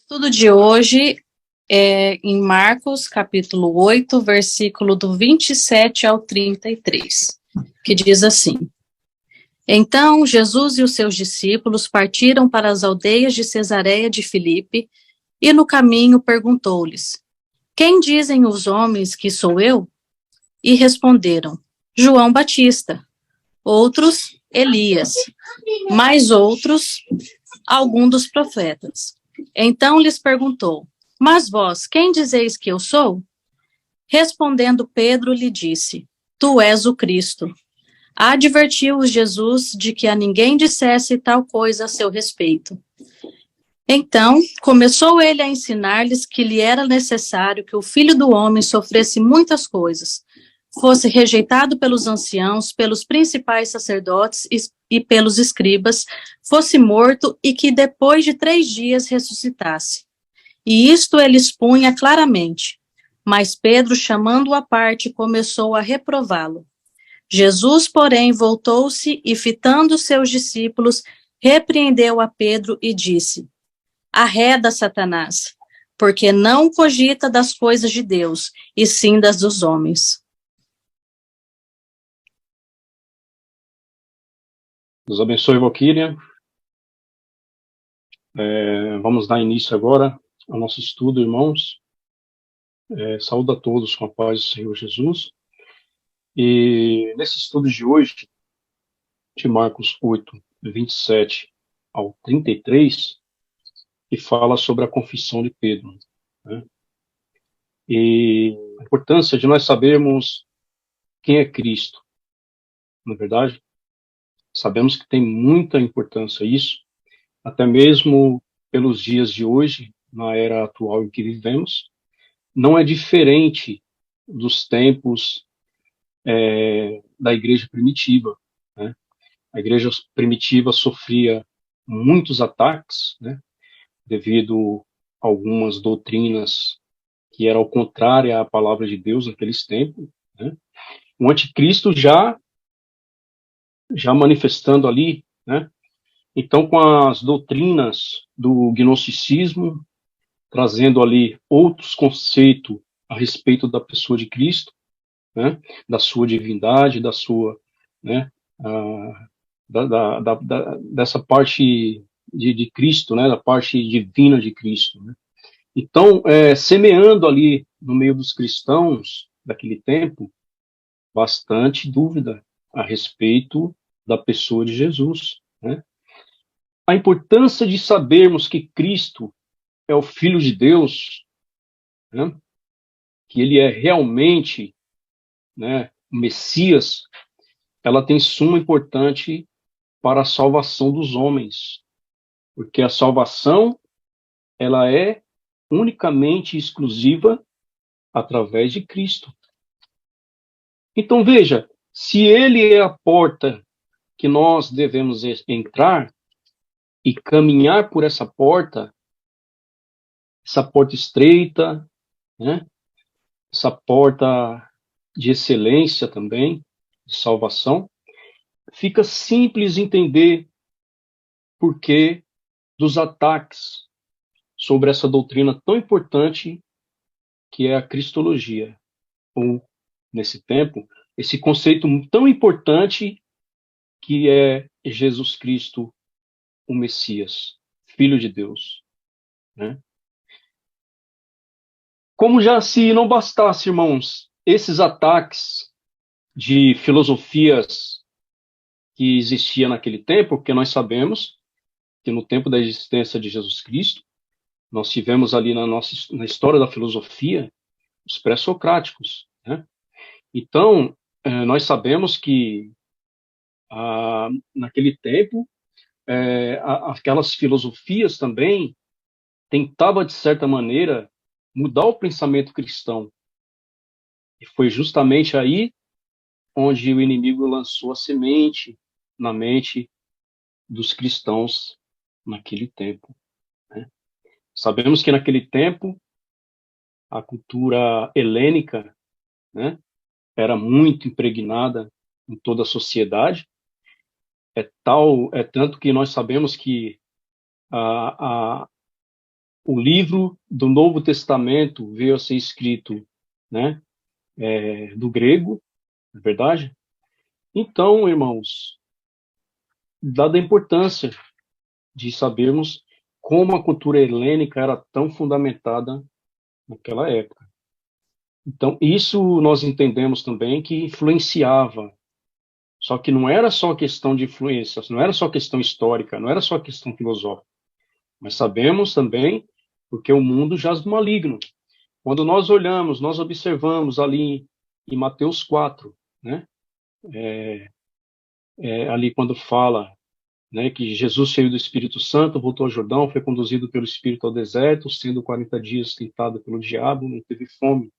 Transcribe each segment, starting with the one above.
Estudo de hoje é em Marcos, capítulo 8, versículo do 27 ao 33, que diz assim: Então Jesus e os seus discípulos partiram para as aldeias de Cesareia de Filipe, e no caminho perguntou-lhes: Quem dizem os homens que sou eu? E responderam: João Batista, outros Elias, mais outros algum dos profetas. Então lhes perguntou: Mas vós, quem dizeis que eu sou? Respondendo Pedro, lhe disse: Tu és o Cristo. Advertiu-os Jesus de que a ninguém dissesse tal coisa a seu respeito. Então começou ele a ensinar-lhes que lhe era necessário que o Filho do Homem sofresse muitas coisas, fosse rejeitado pelos anciãos, pelos principais sacerdotes e pelos escribas, fosse morto e que depois de 3 dias ressuscitasse. E isto ele expunha claramente. Mas Pedro, chamando-o à parte, começou a reprová-lo. Jesus, porém, voltou-se e, fitando seus discípulos, repreendeu a Pedro e disse: Arreda, Satanás, porque não cogita das coisas de Deus, e sim das dos homens. Deus abençoe, Valquíria. Vamos dar início agora ao nosso estudo, irmãos. Saúdo a todos com a paz do Senhor Jesus. E nesse estudo de hoje, de Marcos 8, 27 ao 33, que fala sobre a confissão de Pedro, né? E a importância de nós sabermos quem é Cristo, na verdade. Sabemos que tem muita importância isso, até mesmo pelos dias de hoje, na era atual em que vivemos. Não é diferente dos tempos da igreja primitiva, né? A igreja primitiva sofria muitos ataques, né, devido a algumas doutrinas que eram contrárias à palavra de Deus naqueles tempos, né? O anticristo já manifestando ali, né? Então, com as doutrinas do gnosticismo, trazendo ali outros conceitos a respeito da pessoa de Cristo, né? Da sua divindade, da sua, né? Dessa parte de Cristo, né? Da parte divina de Cristo, né? Então, semeando ali no meio dos cristãos daquele tempo, bastante dúvida a respeito da pessoa de Jesus, né? A importância de sabermos que Cristo é o Filho de Deus, né? Que ele é realmente, né, o Messias, ela tem suma importância para a salvação dos homens, porque a salvação ela é unicamente exclusiva através de Cristo. Então veja, se ele é a porta que nós devemos entrar e caminhar por essa porta estreita, né? Essa porta de excelência também, de salvação, fica simples entender por que dos ataques sobre essa doutrina tão importante que é a cristologia, ou, nesse tempo, esse conceito tão importante que é Jesus Cristo, o Messias, Filho de Deus, né? Como já se não bastasse, irmãos, esses ataques de filosofias que existiam naquele tempo, porque nós sabemos que no tempo da existência de Jesus Cristo, nós tivemos ali na história da filosofia os pré-socráticos, né? Então, nós sabemos que naquele tempo, aquelas filosofias também tentavam, de certa maneira, mudar o pensamento cristão. E foi justamente aí onde o inimigo lançou a semente na mente dos cristãos naquele tempo, né? Sabemos que naquele tempo a cultura helênica, né, era muito impregnada em toda a sociedade. É tanto que nós sabemos que o livro do Novo Testamento veio a ser escrito, né, do grego, na verdade. Então, irmãos, dada a importância de sabermos como a cultura helênica era tão fundamentada naquela época. Então, isso nós entendemos também que influenciava. Só que não era só questão de influência, não era só questão histórica, não era só questão filosófica. Mas sabemos também porque o mundo jaz do maligno. Quando nós olhamos, nós observamos ali em Mateus 4, né? Ali quando fala, né, que Jesus, cheio do Espírito Santo, voltou ao Jordão, foi conduzido pelo Espírito ao deserto, sendo 40 dias tentado pelo diabo, não teve fome.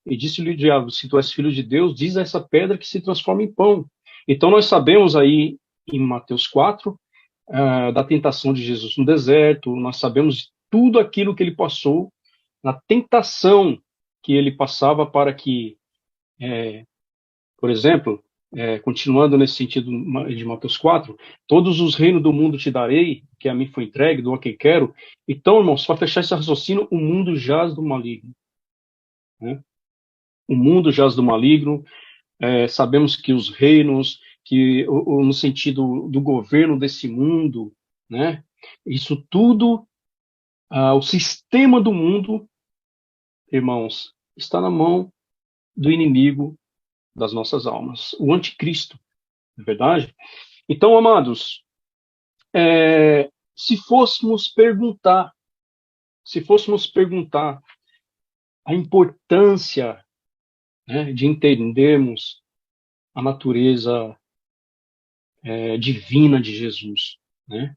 E disse-lhe o diabo: se tu és filho de Deus, diz a essa pedra que se transforma em pão. Então nós sabemos aí em Mateus 4, da tentação de Jesus no deserto, nós sabemos tudo aquilo que ele passou, na tentação que ele passava para que, por exemplo, continuando nesse sentido de Mateus 4, todos os reinos do mundo te darei, que a mim foi entregue, dou a quem quero. Então, irmãos, para fechar esse raciocínio, o mundo jaz do maligno, né? O mundo jaz do maligno. Sabemos que os reinos, que no sentido do governo desse mundo, né? Isso tudo, o sistema do mundo, irmãos, está na mão do inimigo das nossas almas, o anticristo, não é verdade? Então, amados, se fôssemos perguntar a importância, né, de entendermos a natureza divina de Jesus, né?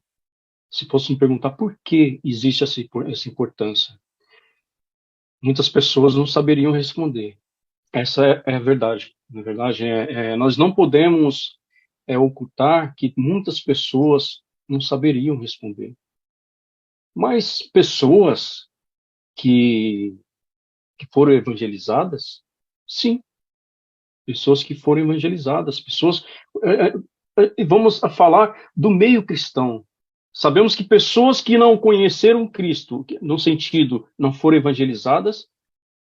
Se fôssemos perguntar por que existe essa importância, muitas pessoas não saberiam responder. Essa é a verdade. Na verdade, nós não podemos ocultar que muitas pessoas não saberiam responder. Mas pessoas que foram evangelizadas, sim, pessoas que foram evangelizadas, pessoas. Vamos falar do meio cristão. Sabemos que pessoas que não conheceram Cristo, no sentido não foram evangelizadas,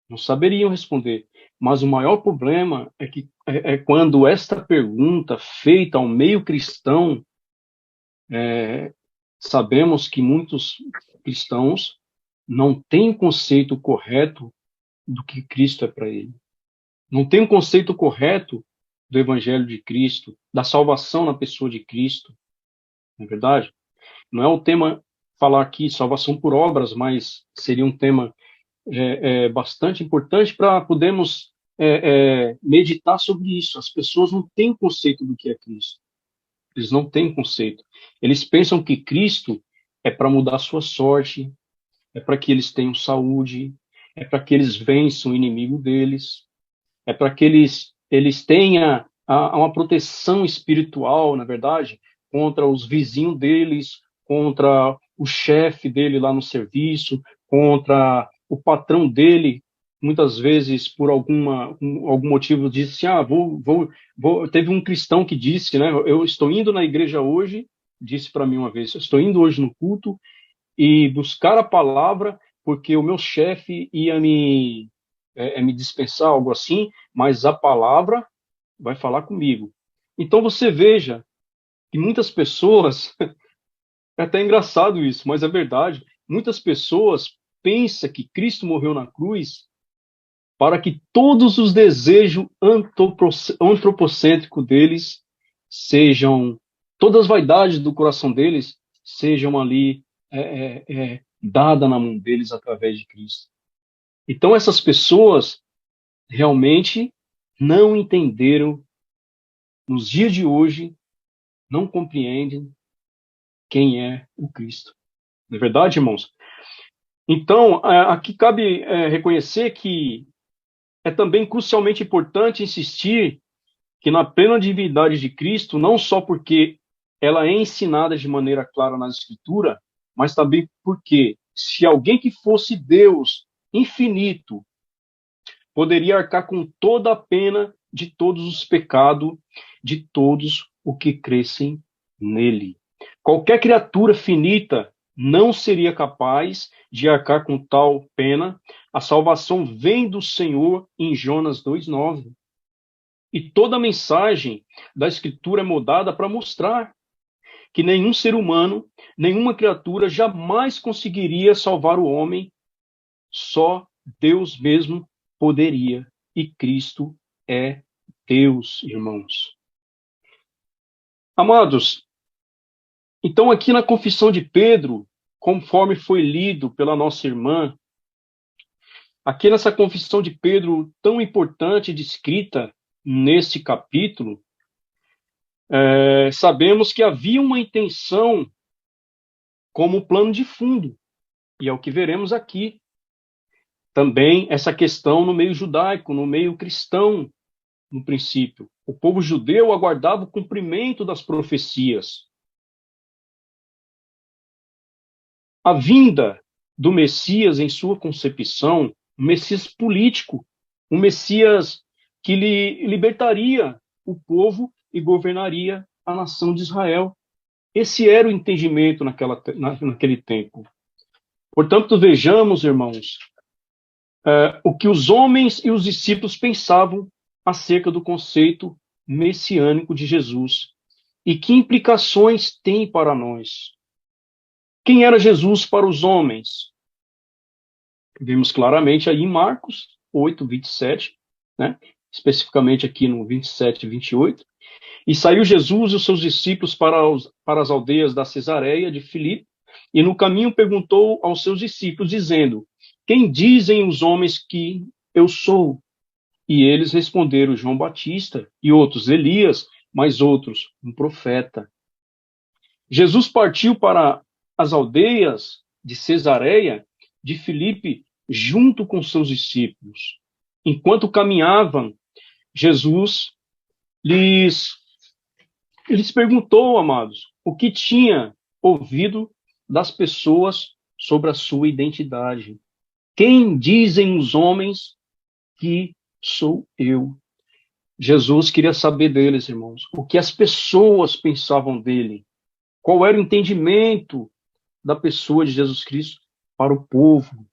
não saberiam responder. Mas o maior problema é que quando esta pergunta feita ao meio cristão, sabemos que muitos cristãos não têm o conceito correto do que Cristo é para ele. Não tem um conceito correto do Evangelho de Cristo, da salvação na pessoa de Cristo. Não é verdade? Não é o tema falar aqui salvação por obras, mas seria um tema bastante importante para podermos meditar sobre isso. As pessoas não têm conceito do que é Cristo. Eles não têm conceito. Eles pensam que Cristo é para mudar a sua sorte, é para que eles tenham saúde, é para que eles vençam o inimigo deles, é para que eles tenham uma proteção espiritual, na verdade, contra os vizinhos deles, contra o chefe dele lá no serviço, contra o patrão dele. Muitas vezes, por algum motivo, disse teve um cristão que disse, né, eu estou indo na igreja hoje, disse para mim uma vez, eu estou indo hoje no culto e buscar a palavra porque o meu chefe ia me dispensar, algo assim, mas a palavra vai falar comigo. Então você veja que muitas pessoas, é até engraçado isso, mas é verdade, muitas pessoas pensam que Cristo morreu na cruz para que todos os desejos antropocêntricos deles sejam, todas as vaidades do coração deles sejam ali dadas na mão deles através de Cristo. Então essas pessoas realmente não entenderam, nos dias de hoje, não compreendem quem é o Cristo. Não é verdade, irmãos? Então, aqui cabe reconhecer que é também crucialmente importante insistir que na plena divindade de Cristo, não só porque ela é ensinada de maneira clara na Escritura, mas também porque se alguém que fosse Deus infinito poderia arcar com toda a pena de todos os pecados de todos os que crescem nele. Qualquer criatura finita não seria capaz de arcar com tal pena. A salvação vem do Senhor em Jonas 2,9. E toda a mensagem da Escritura é moldada para mostrar que nenhum ser humano, nenhuma criatura jamais conseguiria salvar o homem, só Deus mesmo poderia. E Cristo é Deus, irmãos. Amados, então aqui na confissão de Pedro, conforme foi lido pela nossa irmã, aqui nessa confissão de Pedro tão importante, descrita nesse capítulo, sabemos que havia uma intenção como plano de fundo, e é o que veremos aqui. Também essa questão no meio judaico, no meio cristão, no princípio. O povo judeu aguardava o cumprimento das profecias. A vinda do Messias em sua concepção, um Messias político, um Messias que libertaria o povo e governaria a nação de Israel. Esse era o entendimento naquele tempo. Portanto, vejamos, irmãos, o que os homens e os discípulos pensavam acerca do conceito messiânico de Jesus e que implicações tem para nós. Quem era Jesus para os homens? Vemos claramente aí em Marcos 8, 27, né? Especificamente aqui no 27 e 28. E saiu Jesus e os seus discípulos para as aldeias da Cesareia de Filipe, e no caminho perguntou aos seus discípulos, dizendo: quem dizem os homens que eu sou? E eles responderam: João Batista, e outros Elias, mas outros um profeta. Jesus partiu para as aldeias de Cesareia de Filipe junto com seus discípulos. Enquanto caminhavam, Jesus lhes perguntou, amados, o que tinha ouvido das pessoas sobre a sua identidade. Quem dizem os homens que sou eu? Jesus queria saber deles, irmãos, o que as pessoas pensavam dele. Qual era o entendimento da pessoa de Jesus Cristo para o povo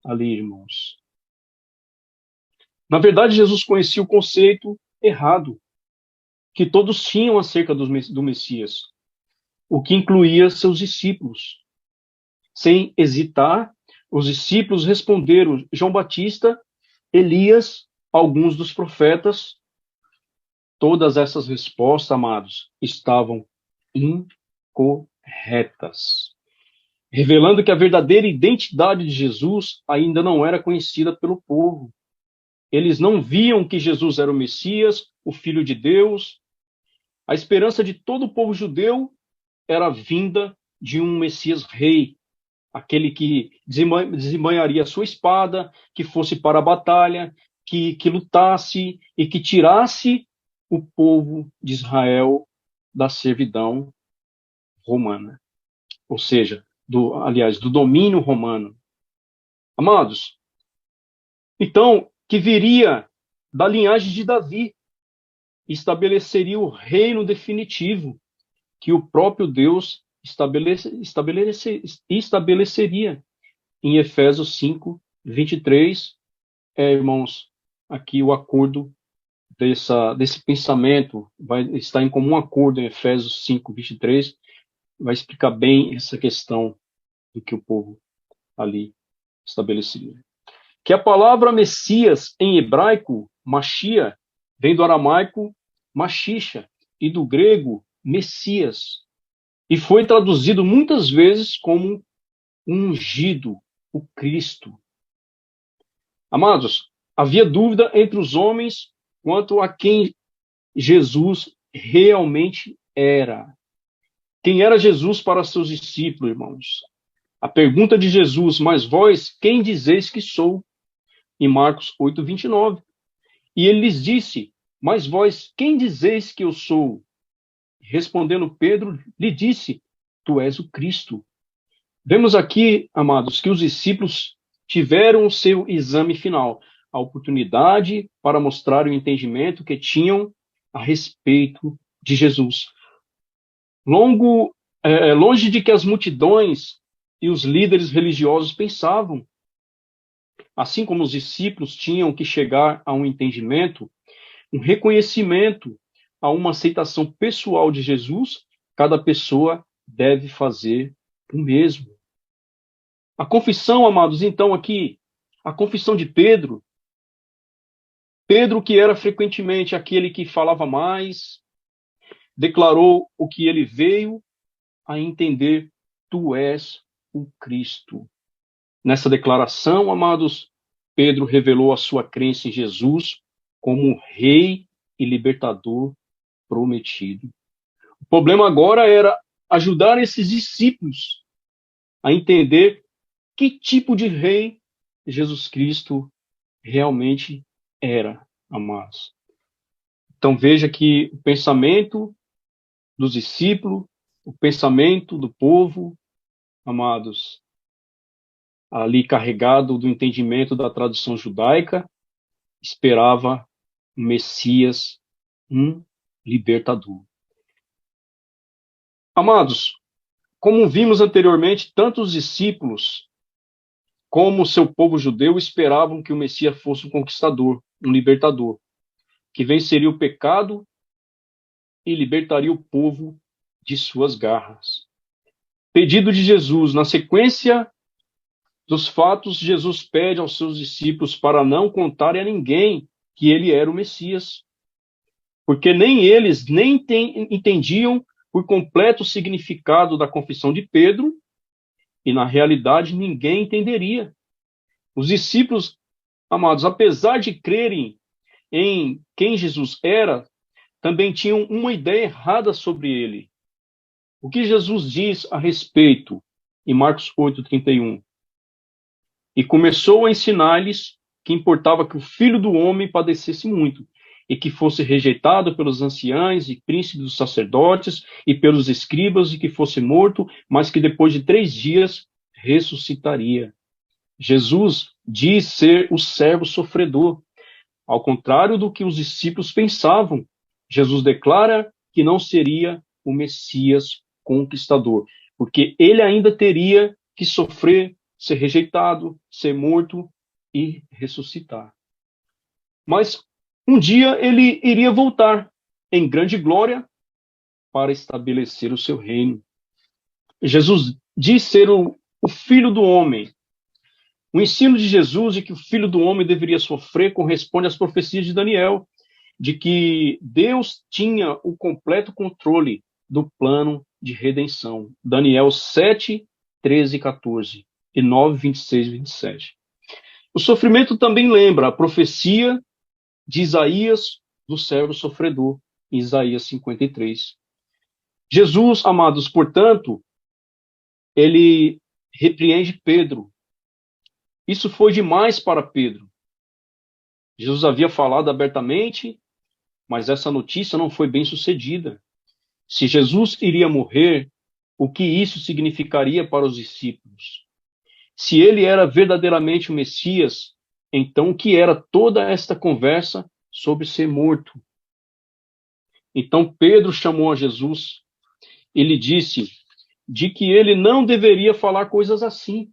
ali, irmãos. Na verdade, Jesus conhecia o conceito errado que todos tinham acerca do Messias, o que incluía seus discípulos. Sem hesitar, os discípulos responderam: João Batista, Elias, alguns dos profetas. Todas essas respostas, amados, estavam incorretas, revelando que a verdadeira identidade de Jesus ainda não era conhecida pelo povo. Eles não viam que Jesus era o Messias, o Filho de Deus. A esperança de todo o povo judeu era a vinda de um Messias rei, aquele que desembanharia a sua espada, que fosse para a batalha, que lutasse e que tirasse o povo de Israel da servidão romana, ou seja, do domínio romano. Amados, então, que viria da linhagem de Davi, estabeleceria o reino definitivo que o próprio Deus estabeleceria. Em Efésios 5, 23, irmãos, aqui o acordo desse pensamento vai estar em comum acordo em Efésios 5, 23, vai explicar bem essa questão do que o povo ali estabeleceria. Que a palavra Messias em hebraico, Machia, vem do aramaico Machisha e do grego Messias, e foi traduzido muitas vezes como ungido, o Cristo. Amados, havia dúvida entre os homens quanto a quem Jesus realmente era. Quem era Jesus para seus discípulos, irmãos? A pergunta de Jesus: mas vós, quem dizeis que sou? Em Marcos 8, 29. E ele lhes disse: mas vós, quem dizeis que eu sou? Respondendo Pedro, lhe disse: tu és o Cristo. Vemos aqui, amados, que os discípulos tiveram o seu exame final, a oportunidade para mostrar o entendimento que tinham a respeito de Jesus. Longe de que as multidões e os líderes religiosos pensavam. Assim como os discípulos tinham que chegar a um entendimento, um reconhecimento, a uma aceitação pessoal de Jesus, cada pessoa deve fazer o mesmo. A confissão, amados, então aqui, a confissão de Pedro, que era frequentemente aquele que falava mais, declarou o que ele veio a entender: tu és o Cristo. Nessa declaração, amados, Pedro revelou a sua crença em Jesus como Rei e Libertador prometido. O problema agora era ajudar esses discípulos a entender que tipo de Rei Jesus Cristo realmente era, amados. Então veja que o pensamento dos discípulos, o pensamento do povo, amados, ali carregado do entendimento da tradição judaica, esperava um Messias, um libertador. Amados, como vimos anteriormente, tanto os discípulos como o seu povo judeu esperavam que o Messias fosse um conquistador, um libertador, que venceria o pecado e libertaria o povo de suas garras. Pedido de Jesus, na sequência dos fatos, Jesus pede aos seus discípulos para não contarem a ninguém que ele era o Messias, porque nem eles entendiam por completo o significado da confissão de Pedro, e na realidade ninguém entenderia. Os discípulos, amados, apesar de crerem em quem Jesus era, também tinham uma ideia errada sobre ele. O que Jesus diz a respeito em Marcos 8:31? E começou a ensinar-lhes que importava que o Filho do Homem padecesse muito, e que fosse rejeitado pelos anciãos e príncipes dos sacerdotes e pelos escribas, e que fosse morto, mas que depois de 3 dias ressuscitaria. Jesus diz ser o servo sofredor. Ao contrário do que os discípulos pensavam, Jesus declara que não seria o Messias conquistador, porque ele ainda teria que sofrer, ser rejeitado, ser morto e ressuscitar. Mas um dia ele iria voltar em grande glória para estabelecer o seu reino. Jesus diz ser o Filho do Homem. O ensino de Jesus de que o Filho do Homem deveria sofrer corresponde às profecias de Daniel, de que Deus tinha o completo controle do plano de redenção. Daniel 7, 13 e 14, e 9, 26 e 27. O sofrimento também lembra a profecia de Isaías, do servo sofredor, em Isaías 53. Jesus, amados, portanto, ele repreende Pedro. Isso foi demais para Pedro. Jesus havia falado abertamente, mas essa notícia não foi bem sucedida. Se Jesus iria morrer, o que isso significaria para os discípulos? Se ele era verdadeiramente o Messias, então o que era toda esta conversa sobre ser morto? Então Pedro chamou a Jesus e lhe disse de que ele não deveria falar coisas assim.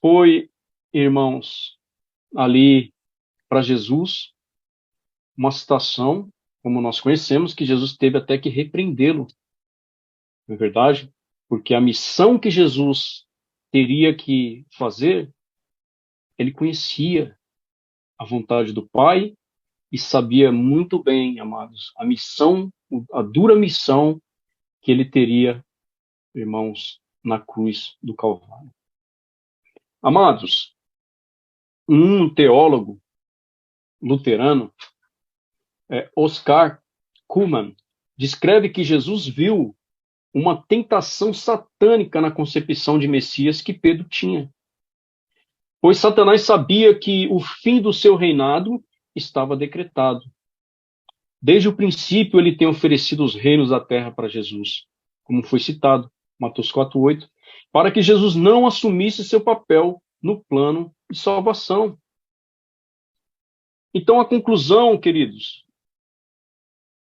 Foi, irmãos, ali para Jesus uma situação, como nós conhecemos, que Jesus teve até que repreendê-lo. Não é verdade? Porque a missão que Jesus teria que fazer, ele conhecia a vontade do Pai e sabia muito bem, amados, a missão, a dura missão que ele teria, irmãos, na cruz do Calvário. Amados, um teólogo luterano, Oscar Cullmann, descreve que Jesus viu uma tentação satânica na concepção de Messias que Pedro tinha. Pois Satanás sabia que o fim do seu reinado estava decretado. Desde o princípio ele tem oferecido os reinos da terra para Jesus, como foi citado, Mateus 4:8, para que Jesus não assumisse seu papel no plano de salvação. Então a conclusão, queridos,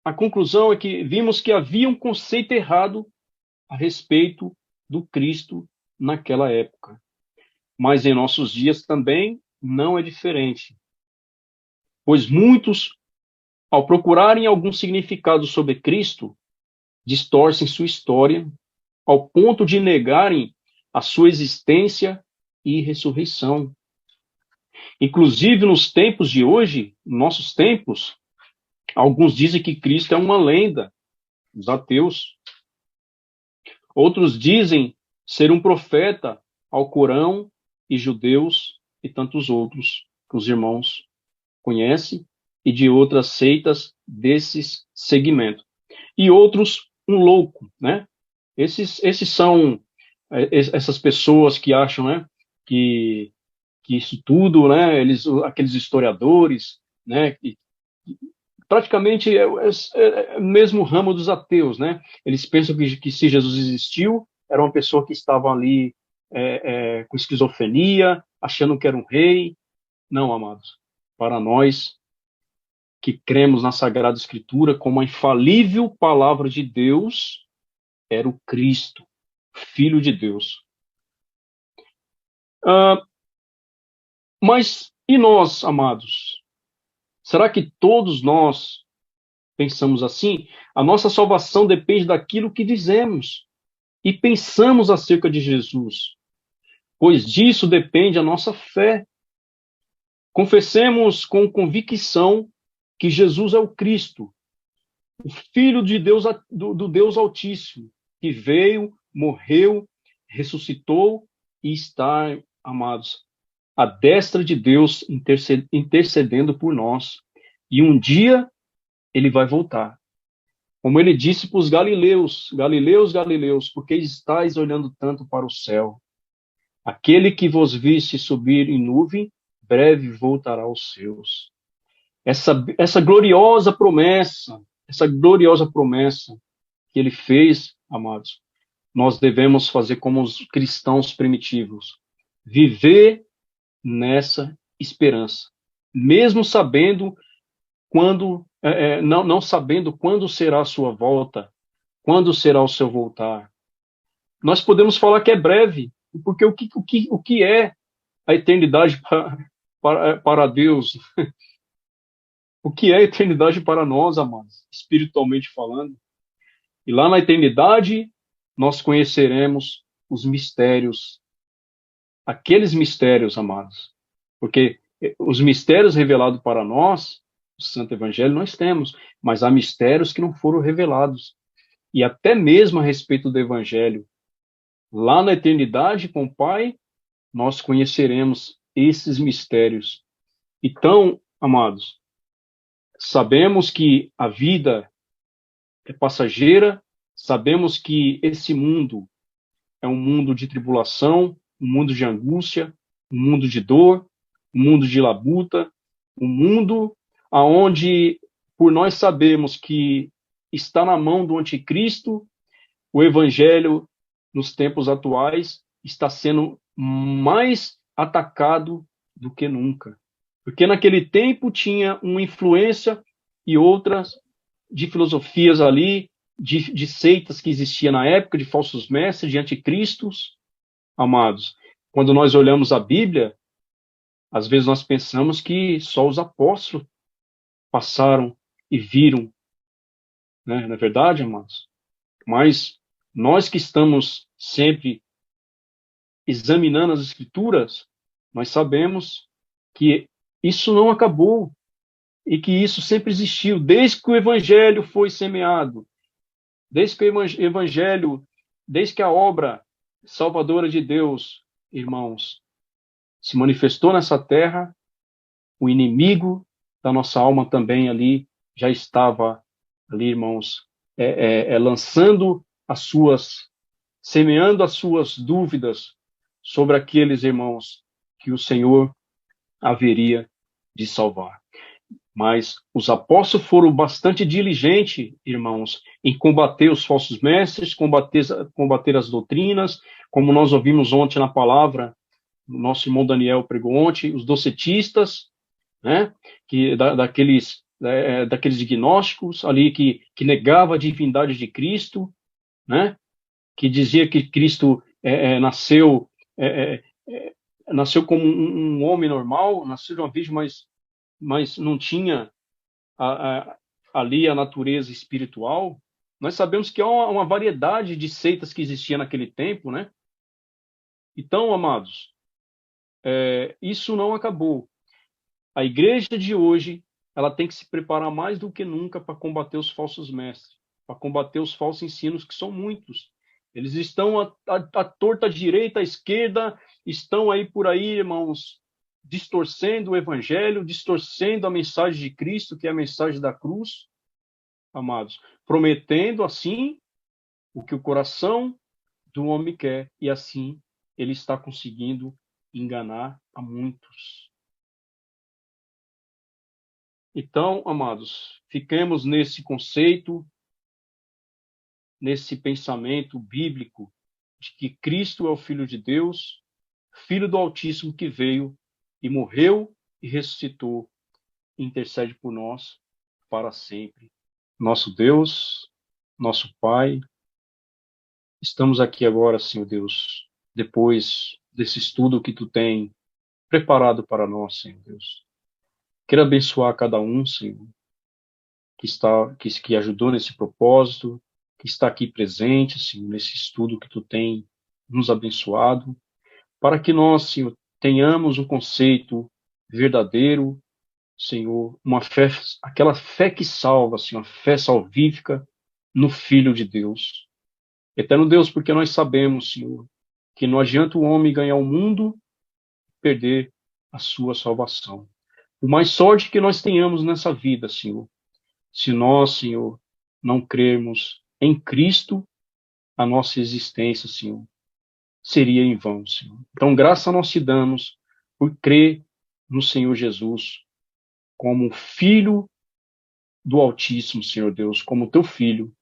a conclusão é que vimos que havia um conceito errado a respeito do Cristo naquela época. Mas em nossos dias também não é diferente, pois muitos, ao procurarem algum significado sobre Cristo, distorcem sua história ao ponto de negarem a sua existência e ressurreição. Inclusive, nos tempos de hoje, nossos tempos, alguns dizem que Cristo é uma lenda, os ateus. Outros dizem ser um profeta ao Corão e judeus e tantos outros que os irmãos conhecem e de outras seitas desses segmentos. E outros, um louco, né? Esses são essas pessoas que acham, né, que isso tudo, né, aqueles historiadores, né, que praticamente é o mesmo ramo dos ateus, né? Eles pensam que se Jesus existiu, era uma pessoa que estava ali com esquizofrenia, achando que era um rei. Não, amados. Para nós que cremos na Sagrada Escritura como a infalível palavra de Deus, era o Cristo, Filho de Deus. Mas e nós, amados? Será que todos nós pensamos assim? A nossa salvação depende daquilo que dizemos e pensamos acerca de Jesus, pois disso depende a nossa fé. Confessemos com convicção que Jesus é o Cristo, o Filho de Deus, do Deus Altíssimo, que veio, morreu, ressuscitou e está, amados, à destra de Deus intercedendo por nós. E um dia ele vai voltar. Como ele disse para os galileus, Galileus, por que estáis olhando tanto para o céu? Aquele que vos visse subir em nuvem, breve voltará aos seus. Essa gloriosa promessa que ele fez, amados, nós devemos fazer como os cristãos primitivos, viver nessa esperança, mesmo sabendo não sabendo quando será a sua volta, quando será o seu voltar. Nós podemos falar que é breve, porque o que é a eternidade para Deus? O que é a eternidade para nós, amados, espiritualmente falando? E lá na eternidade, nós conheceremos os mistérios, aqueles mistérios, amados, porque os mistérios revelados para nós, o Santo Evangelho, nós temos, mas há mistérios que não foram revelados. E até mesmo a respeito do Evangelho, lá na eternidade com o Pai, nós conheceremos esses mistérios. Então, amados, sabemos que a vida é passageira, sabemos que esse mundo é um mundo de tribulação, um mundo de angústia, um mundo de dor, um mundo de labuta, um mundo aonde, por nós sabemos que está na mão do anticristo, o evangelho nos tempos atuais está sendo mais atacado do que nunca. Porque naquele tempo tinha uma influência e outras de filosofias ali, de seitas que existiam na época, de falsos mestres, de anticristos, amados. Quando nós olhamos a Bíblia, às vezes nós pensamos que só os apóstolos passaram e viram, né? Não é verdade, amados? Mas nós que estamos sempre examinando as Escrituras, nós sabemos que isso não acabou e que isso sempre existiu, desde que o Evangelho foi semeado, desde que o Evangelho, desde que a obra salvadora de Deus, irmãos, se manifestou nessa terra, o inimigo da nossa alma também ali já estava ali, irmãos, lançando semeando as suas dúvidas sobre aqueles irmãos que o Senhor haveria de salvar. Mas os apóstolos foram bastante diligentes, irmãos, em combater os falsos mestres, combater as doutrinas, como nós ouvimos ontem na palavra, nosso irmão Daniel pregou ontem, os docetistas, né, daqueles gnósticos ali que negavam a divindade de Cristo, né, que dizia que Cristo nasceu como um homem normal, nasceu de uma virgem, mas não tinha ali a natureza espiritual. Nós sabemos que há uma variedade de seitas que existia naquele tempo, né? Então, amados, isso não acabou. A igreja de hoje, ela tem que se preparar mais do que nunca para combater os falsos mestres, para combater os falsos ensinos, que são muitos. Eles estão à torta direita, à esquerda, estão aí por aí, irmãos, distorcendo o evangelho, distorcendo a mensagem de Cristo, que é a mensagem da cruz, amados, prometendo assim o que o coração do homem quer, e assim ele está conseguindo enganar a muitos. Então, amados, fiquemos nesse conceito, nesse pensamento bíblico de que Cristo é o Filho de Deus, Filho do Altíssimo, que veio e morreu e ressuscitou, e intercede por nós para sempre. Nosso Deus, nosso Pai, estamos aqui agora, Senhor Deus, depois desse estudo que Tu tem preparado para nós, Senhor Deus. Quero abençoar cada um, Senhor, que ajudou nesse propósito, que está aqui presente, Senhor, nesse estudo que Tu tem nos abençoado, para que nós, Senhor, tenhamos um conceito verdadeiro, Senhor, uma fé, aquela fé que salva, Senhor, a fé salvífica no Filho de Deus. Eterno Deus, porque nós sabemos, Senhor, que não adianta o homem ganhar o mundo e perder a sua salvação. Por mais sorte que nós tenhamos nessa vida, Senhor, se nós, Senhor, não crermos em Cristo, a nossa existência, Senhor, seria em vão, Senhor. Então, graça nós te damos por crer no Senhor Jesus como Filho do Altíssimo, Senhor Deus, como teu Filho.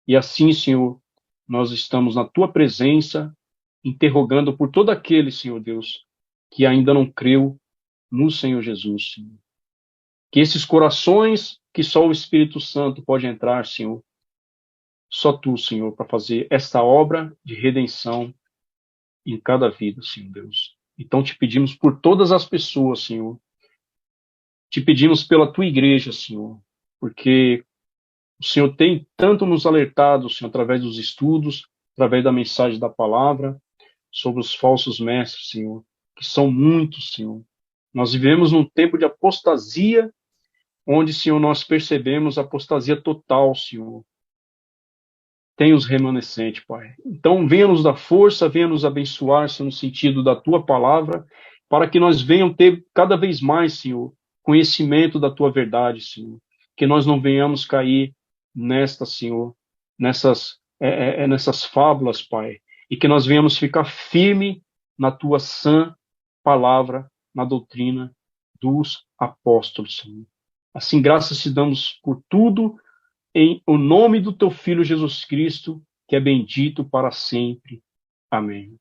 E assim, Senhor, nós estamos na tua presença, interrogando por todo aquele, Senhor Deus, que ainda não creu no Senhor Jesus, Senhor. Que esses corações que só o Espírito Santo pode entrar, Senhor, só tu, Senhor, para fazer esta obra de redenção em cada vida, Senhor Deus. Então te pedimos por todas as pessoas, Senhor. Te pedimos pela tua igreja, Senhor, porque o Senhor tem tanto nos alertado, Senhor, através dos estudos, através da mensagem da palavra, sobre os falsos mestres, Senhor, que são muitos, Senhor. Nós vivemos num tempo de apostasia, onde, Senhor, nós percebemos a apostasia total, Senhor. Tem os remanescentes, Pai. Então, venha nos dar força, venha nos abençoar, Senhor, no sentido da Tua palavra, para que nós venhamos ter cada vez mais, Senhor, conhecimento da Tua verdade, Senhor. Que nós não venhamos cair Senhor, nessas fábulas, Pai. E que nós venhamos ficar firme na Tua sã palavra, na doutrina dos apóstolos, Senhor. Assim, graças te damos por tudo, em o nome do teu Filho Jesus Cristo, que é bendito para sempre. Amém.